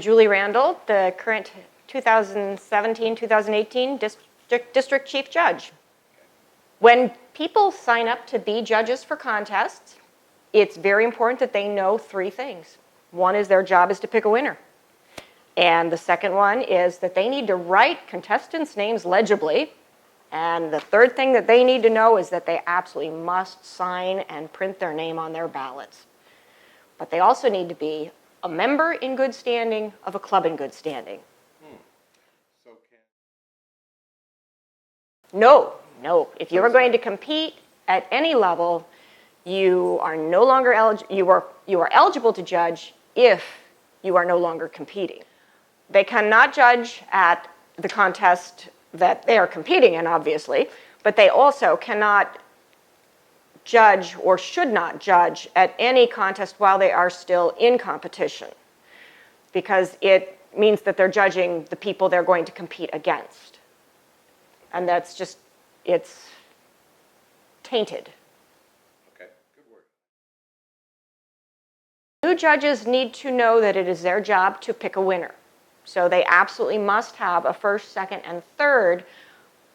Julie Randall, the current 2017-2018 District Chief Judge. When people sign up to be judges for contests, it's very important that they know three things. One is their job is to pick a winner. And the second one is that they need to write contestants' names legibly. And the third thing that they need to know is that they absolutely must sign and print their name on their ballots. But they also need to be a member in good standing of a club in good standing. No. If you are going to compete at any level, you are no longer eligible. You are eligible to judge if you are no longer competing. They cannot judge at the contest that they are competing in, obviously, but they also cannot judge or should not judge at any contest while they are still in competition, because it means that they're judging the people they're going to compete against. And that's just, it's tainted. Okay, good word. New judges need to know that it is their job to pick a winner. So they absolutely must have a first, second, and third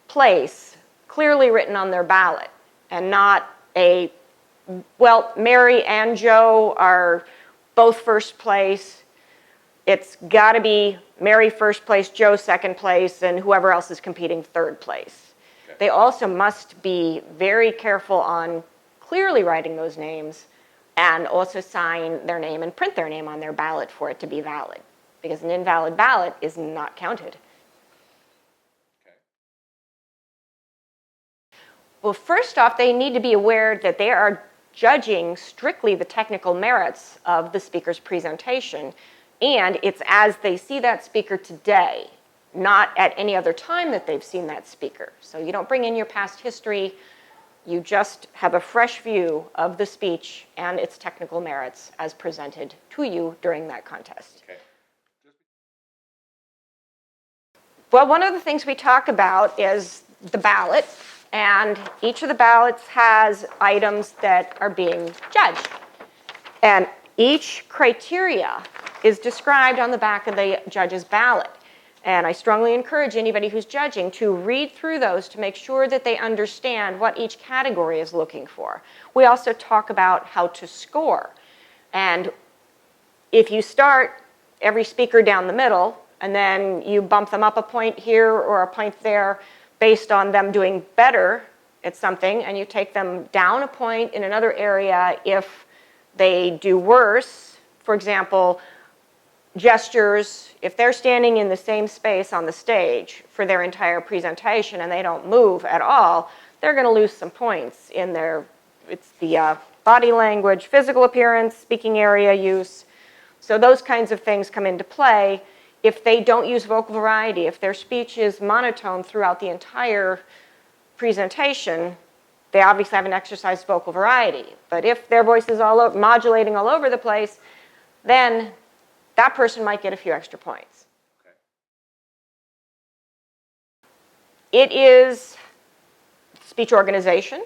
place clearly written on their ballot, and not a, well, Mary and Joe are both first place. It's got to be Mary first place, Joe second place, and whoever else is competing third place. Okay. They also must be very careful on clearly writing those names and also sign their name and print their name on their ballot for it to be valid, because an invalid ballot is not counted. Okay. Well, first off, they need to be aware that they are judging strictly the technical merits of the speaker's presentation, and it's as they see that speaker today, not at any other time that they've seen that speaker. So you don't bring in your past history, you just have a fresh view of the speech and its technical merits as presented to you during that contest. Okay. Well, one of the things we talk about is the ballot, and each of the ballots has items that are being judged. And each criteria is described on the back of the judge's ballot. And I strongly encourage anybody who's judging to read through those to make sure that they understand what each category is looking for. We also talk about how to score. And if you start every speaker down the middle, and then you bump them up a point here or a point there based on them doing better at something, and you take them down a point in another area if they do worse. For example, gestures, if they're standing in the same space on the stage for their entire presentation and they don't move at all, they're going to lose some points in their, it's the body language, physical appearance, speaking area use. So those kinds of things come into play. If they don't use vocal variety, if their speech is monotone throughout the entire presentation, they obviously haven't exercised vocal variety. But if their voice is modulating all over the place, then that person might get a few extra points. Okay. It is speech organization.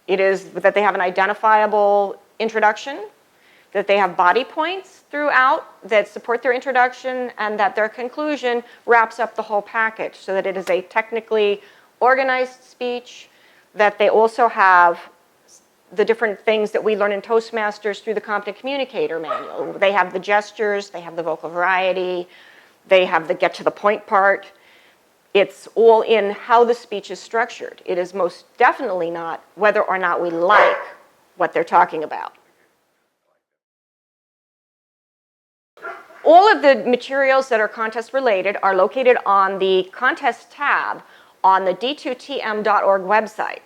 It is that they have an identifiable introduction, that they have body points throughout that support their introduction, and that their conclusion wraps up the whole package so that it is a technically organized speech, that they also have the different things that we learn in Toastmasters through the Competent Communicator Manual. They have the gestures, they have the vocal variety, they have the get to the point part. It's all in how the speech is structured. It is most definitely not whether or not we like what they're talking about. All of the materials that are contest related are located on the contest tab on the d2tm.org website.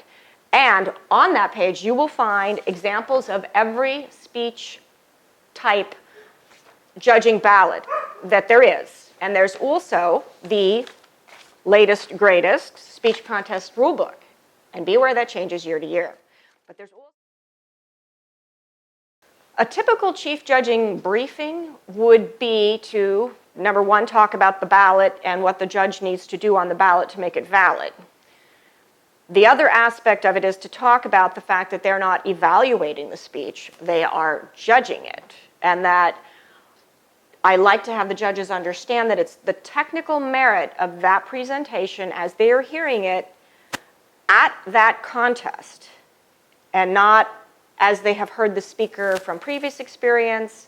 And on that page, you will find examples of every speech type judging ballot that there is. And there's also the latest, greatest speech contest rulebook. And be aware that changes year to year. But there's also a typical chief judging briefing would be to, number one, talk about the ballot and what the judge needs to do on the ballot to make it valid. The other aspect of it is to talk about the fact that they're not evaluating the speech, they are judging it. And that I like to have the judges understand that it's the technical merit of that presentation as they are hearing it at that contest, and not as they have heard the speaker from previous experience,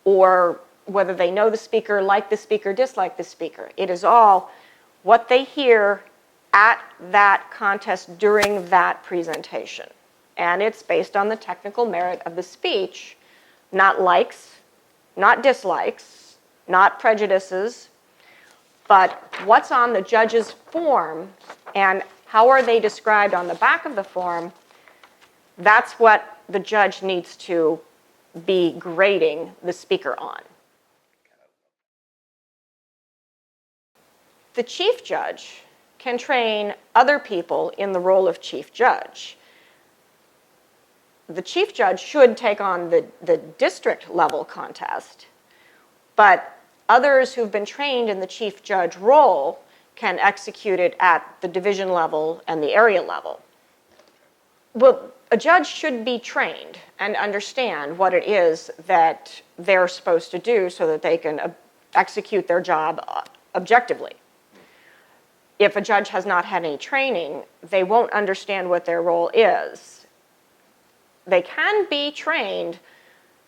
or whether they know the speaker, like the speaker, dislike the speaker. It is all what they hear at that contest during that presentation. And it's based on the technical merit of the speech, not likes, not dislikes, not prejudices, but what's on the judge's form and how are they described on the back of the form. That's what the judge needs to be grading the speaker on. The chief judge can train other people in the role of chief judge. The chief judge should take on the district level contest, but others who've been trained in the chief judge role can execute it at the division level and the area level. Well, a judge should be trained and understand what it is that they're supposed to do so that they can execute their job objectively. If a judge has not had any training, they won't understand what their role is. They can be trained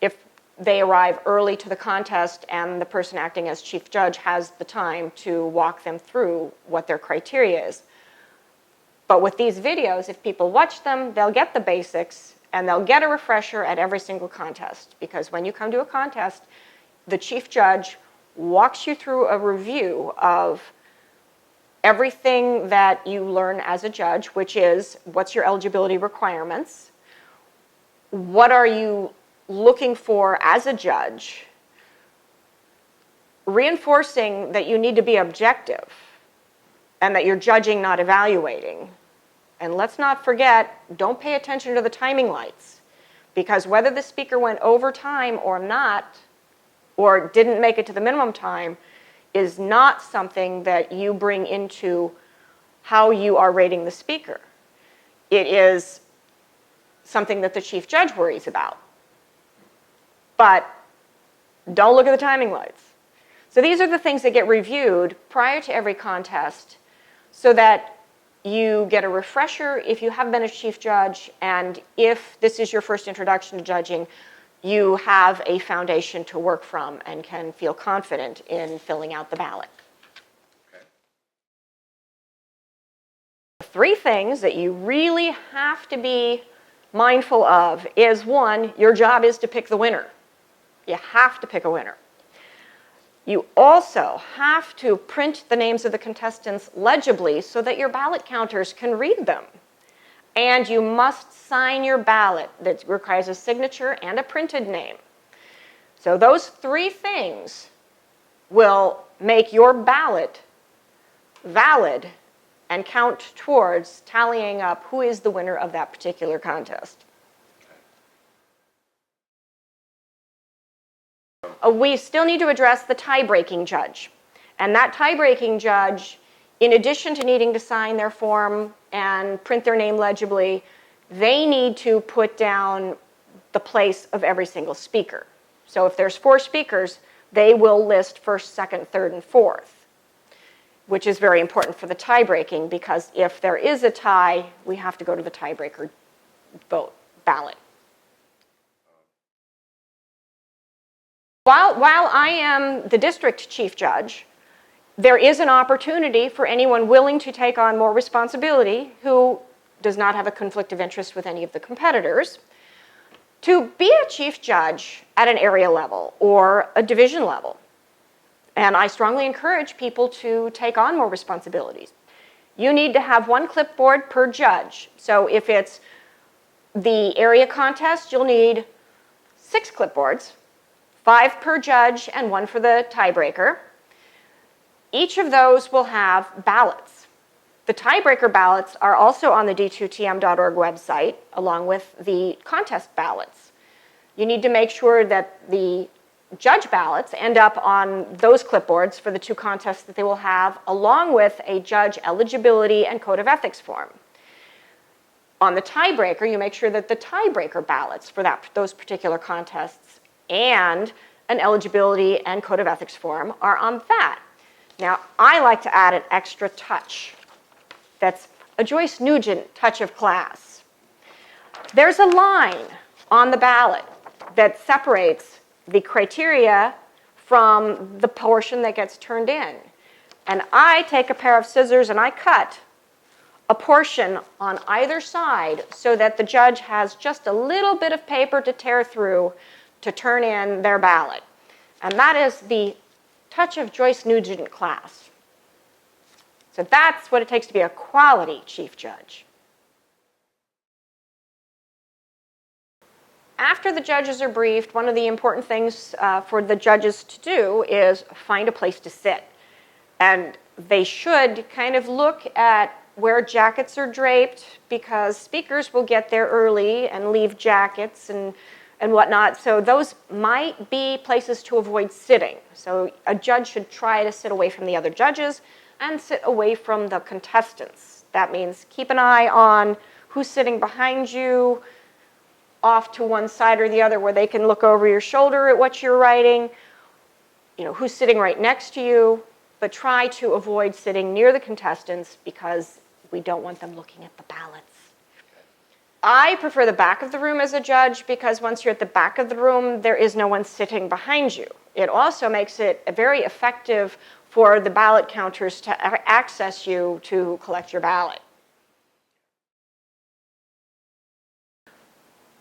if they arrive early to the contest and the person acting as chief judge has the time to walk them through what their criteria is. But with these videos, if people watch them, they'll get the basics and they'll get a refresher at every single contest. Because when you come to a contest, the chief judge walks you through a review of everything that you learn as a judge, which is what's your eligibility requirements, what are you looking for as a judge, reinforcing that you need to be objective and that you're judging, not evaluating. And let's not forget, don't pay attention to the timing lights, because whether the speaker went over time or not, or didn't make it to the minimum time, is not something that you bring into how you are rating the speaker. It is something that the chief judge worries about. But don't look at the timing lights. So these are the things that get reviewed prior to every contest so that you get a refresher if you have been a chief judge, and if this is your first introduction to judging, you have a foundation to work from and can feel confident in filling out the ballot. Okay. Three things that you really have to be mindful of is, one, your job is to pick the winner. You have to pick a winner. You also have to print the names of the contestants legibly so that your ballot counters can read them. And you must sign your ballot. That requires a signature and a printed name. So those three things will make your ballot valid and count towards tallying up who is the winner of that particular contest. We still need to address the tie-breaking judge. And that tie-breaking judge, in addition to needing to sign their form and print their name legibly, they need to put down the place of every single speaker. So if there's 4 speakers, they will list first, second, third, and fourth, which is very important for the tie-breaking, because if there is a tie, we have to go to the tiebreaker vote ballot. While I am the district chief judge, there is an opportunity for anyone willing to take on more responsibility who does not have a conflict of interest with any of the competitors to be a chief judge at an area level or a division level. And I strongly encourage people to take on more responsibilities. You need to have 1 clipboard per judge. So if it's the area contest, you'll need 6 clipboards, 5 per judge and 1 for the tiebreaker. Each of those will have ballots. The tiebreaker ballots are also on the d2tm.org website, along with the contest ballots. You need to make sure that the judge ballots end up on those clipboards for the 2 contests that they will have, along with a judge eligibility and code of ethics form. On the tiebreaker, you make sure that the tiebreaker ballots for those particular contests and an eligibility and code of ethics form are on that. Now, I like to add an extra touch. That's a Joyce Nugent touch of class. There's a line on the ballot that separates the criteria from the portion that gets turned in. And I take a pair of scissors and I cut a portion on either side so that the judge has just a little bit of paper to tear through to turn in their ballot. And that is the touch of Joyce Nugent class. So that's what it takes to be a quality chief judge. After the judges are briefed, one of the important things for the judges to do is find a place to sit. And they should kind of look at where jackets are draped, because speakers will get there early and leave jackets and whatnot. So those might be places to avoid sitting. So a judge should try to sit away from the other judges and sit away from the contestants. That means keep an eye on who's sitting behind you, off to one side or the other where they can look over your shoulder at what you're writing, who's sitting right next to you, but try to avoid sitting near the contestants because we don't want them looking at the ballots. I prefer the back of the room as a judge because once you're at the back of the room, there is no one sitting behind you. It also makes it very effective for the ballot counters to access you to collect your ballot.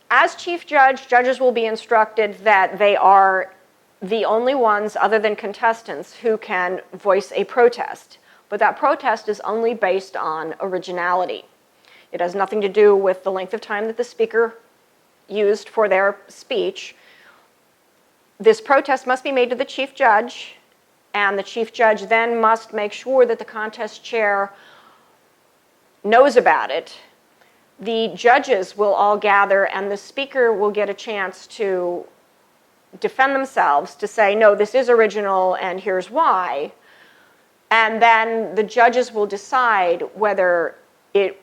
As chief judge, judges will be instructed that they are the only ones other than contestants who can voice a protest. But that protest is only based on originality. It has nothing to do with the length of time that the speaker used for their speech. This protest must be made to the chief judge, and the chief judge then must make sure that the contest chair knows about it. The judges will all gather, and the speaker will get a chance to defend themselves, to say, no, this is original, and here's why. And then the judges will decide whether it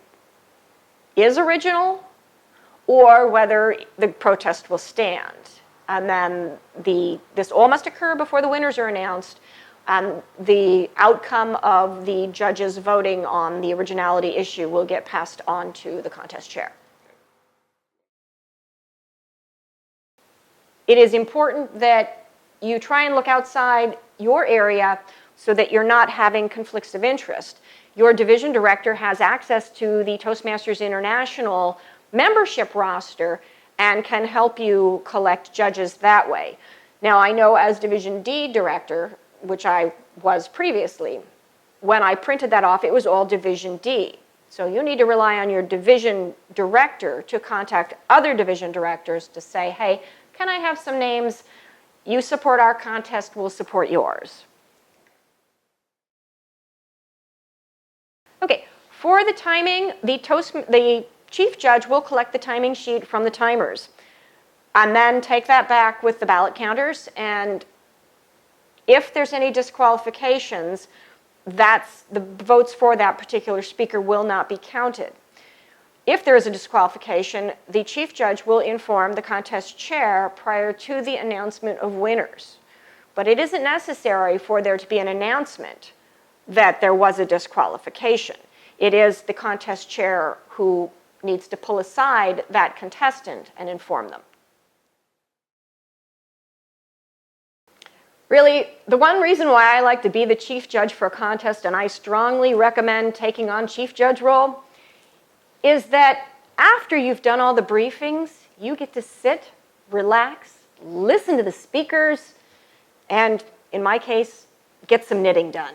is original or whether the protest will stand. And then this all must occur before the winners are announced, and the outcome of the judges voting on the originality issue will get passed on to the contest chair. It is important that you try and look outside your area so that you're not having conflicts of interest. Your division director has access to the Toastmasters International membership roster and can help you collect judges that way. Now, I know as Division D director, which I was previously, when I printed that off, it was all Division D. So you need to rely on your division director to contact other division directors to say, hey, can I have some names? You support our contest, we'll support yours. Okay, for the timing, the chief judge will collect the timing sheet from the timers and then take that back with the ballot counters, and if there's any disqualifications, the votes for that particular speaker will not be counted. If there is a disqualification, the chief judge will inform the contest chair prior to the announcement of winners. But it isn't necessary for there to be an announcement that there was a disqualification. It is the contest chair who needs to pull aside that contestant and inform them. Really, the one reason why I like to be the chief judge for a contest, and I strongly recommend taking on chief judge role, is that after you've done all the briefings, you get to sit, relax, listen to the speakers, and in my case, get some knitting done.